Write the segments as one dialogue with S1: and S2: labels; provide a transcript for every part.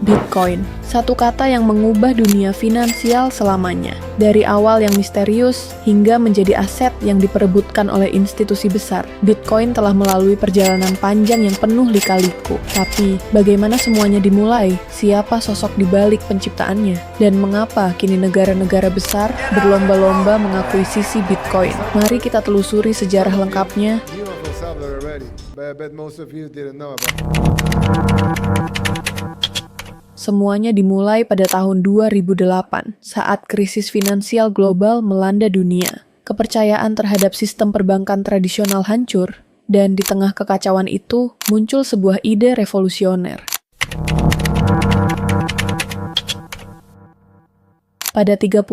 S1: Bitcoin, satu kata yang mengubah dunia finansial selamanya. Dari awal yang misterius hingga menjadi aset yang diperebutkan oleh institusi besar, Bitcoin telah melalui perjalanan panjang yang penuh lika-liku. Tapi, bagaimana semuanya dimulai? Siapa sosok di balik penciptaannya? Dan mengapa kini negara-negara besar berlomba-lomba mengakuisisi Bitcoin? Mari kita telusuri sejarah lengkapnya. Semuanya dimulai pada tahun 2008, saat krisis finansial global melanda dunia. Kepercayaan terhadap sistem perbankan tradisional hancur, dan di tengah kekacauan itu, muncul sebuah ide revolusioner. Pada 31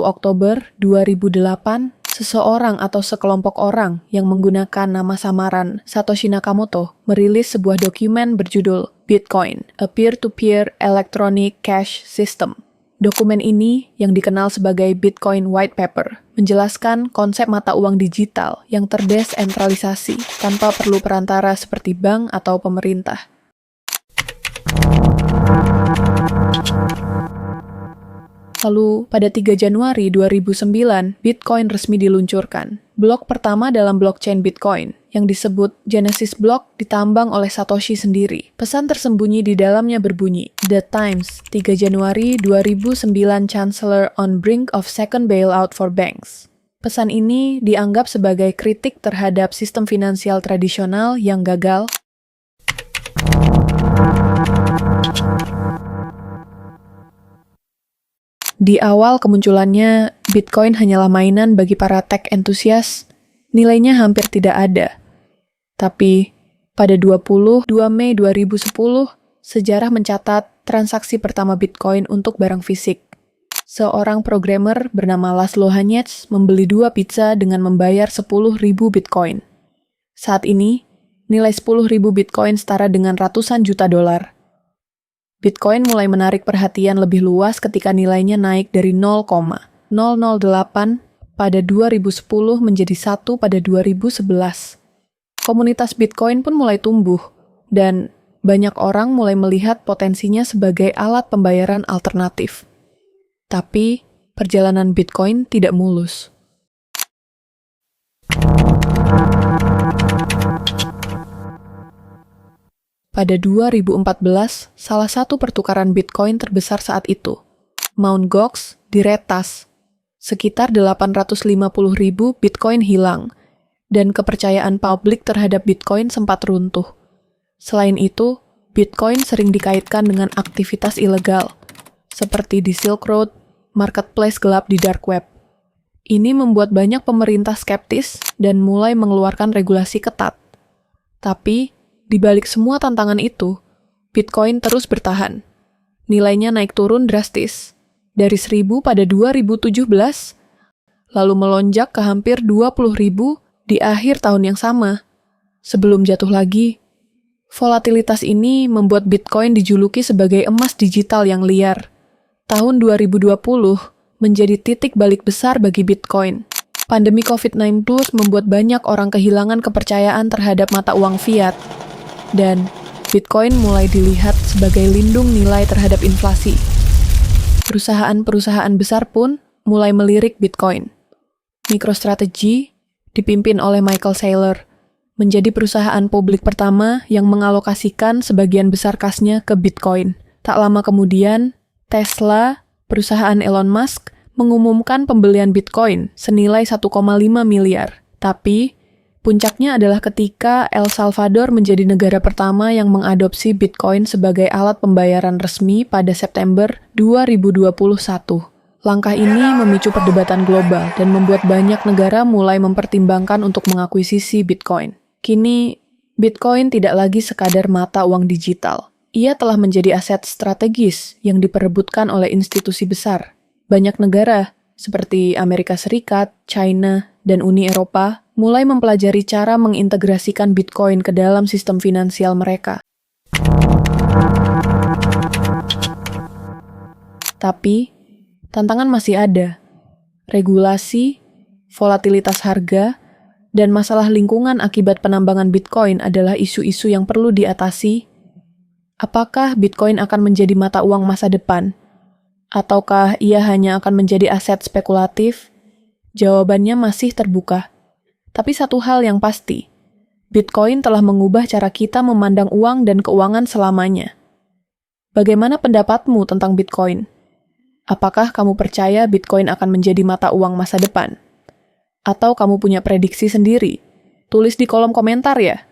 S1: Oktober 2008, seseorang atau sekelompok orang yang menggunakan nama samaran Satoshi Nakamoto merilis sebuah dokumen berjudul Bitcoin, a Peer-to-Peer Electronic Cash System. Dokumen ini, yang dikenal sebagai Bitcoin White Paper, menjelaskan konsep mata uang digital yang terdesentralisasi tanpa perlu perantara seperti bank atau pemerintah. Lalu, pada 3 Januari 2009, Bitcoin resmi diluncurkan. Blok pertama dalam blockchain Bitcoin, yang disebut Genesis Block, ditambang oleh Satoshi sendiri. Pesan tersembunyi di dalamnya berbunyi, The Times, 3 Januari 2009 Chancellor on brink of second bailout for banks. Pesan ini dianggap sebagai kritik terhadap sistem finansial tradisional yang gagal. Di awal kemunculannya, Bitcoin hanyalah mainan bagi para tech entusias. Nilainya hampir tidak ada. Tapi, pada 22 Mei 2010, sejarah mencatat transaksi pertama Bitcoin untuk barang fisik. Seorang programmer bernama Laszlo Hanyecz membeli 2 pizza dengan membayar 10.000 Bitcoin. Saat ini, nilai 10.000 Bitcoin setara dengan ratusan juta dolar. Bitcoin mulai menarik perhatian lebih luas ketika nilainya naik dari 0,008 pada 2010 menjadi 1 pada 2011. Komunitas Bitcoin pun mulai tumbuh, dan banyak orang mulai melihat potensinya sebagai alat pembayaran alternatif. Tapi, perjalanan Bitcoin tidak mulus. Pada 2014, salah satu pertukaran Bitcoin terbesar saat itu, Mt. Gox, diretas. Sekitar 850.000 Bitcoin hilang, dan kepercayaan publik terhadap Bitcoin sempat runtuh. Selain itu, Bitcoin sering dikaitkan dengan aktivitas ilegal, seperti di Silk Road, marketplace gelap di dark web. Ini membuat banyak pemerintah skeptis dan mulai mengeluarkan regulasi ketat. Tapi, di balik semua tantangan itu, Bitcoin terus bertahan. Nilainya naik turun drastis, dari 1.000 pada 2017, lalu melonjak ke hampir 20.000 di akhir tahun yang sama. Sebelum jatuh lagi, volatilitas ini membuat Bitcoin dijuluki sebagai emas digital yang liar. Tahun 2020 menjadi titik balik besar bagi Bitcoin. Pandemi COVID-19 membuat banyak orang kehilangan kepercayaan terhadap mata uang fiat. Dan Bitcoin mulai dilihat sebagai lindung nilai terhadap inflasi. Perusahaan-perusahaan besar pun mulai melirik Bitcoin. MicroStrategy, dipimpin oleh Michael Saylor, menjadi perusahaan publik pertama yang mengalokasikan sebagian besar kasnya ke Bitcoin. Tak lama kemudian, Tesla, perusahaan Elon Musk, mengumumkan pembelian Bitcoin senilai 1,5 miliar. Tapi, puncaknya adalah ketika El Salvador menjadi negara pertama yang mengadopsi Bitcoin sebagai alat pembayaran resmi pada September 2021. Langkah ini memicu perdebatan global dan membuat banyak negara mulai mempertimbangkan untuk mengakuisisi Bitcoin. Kini, Bitcoin tidak lagi sekadar mata uang digital. Ia telah menjadi aset strategis yang diperebutkan oleh institusi besar. Banyak negara, seperti Amerika Serikat, China, dan Uni Eropa, mulai mempelajari cara mengintegrasikan Bitcoin ke dalam sistem finansial mereka. Tapi, tantangan masih ada. Regulasi, volatilitas harga, dan masalah lingkungan akibat penambangan Bitcoin adalah isu-isu yang perlu diatasi. Apakah Bitcoin akan menjadi mata uang masa depan? Ataukah ia hanya akan menjadi aset spekulatif? Jawabannya masih terbuka. Tapi satu hal yang pasti, Bitcoin telah mengubah cara kita memandang uang dan keuangan selamanya. Bagaimana pendapatmu tentang Bitcoin? Apakah kamu percaya Bitcoin akan menjadi mata uang masa depan? Atau kamu punya prediksi sendiri? Tulis di kolom komentar ya.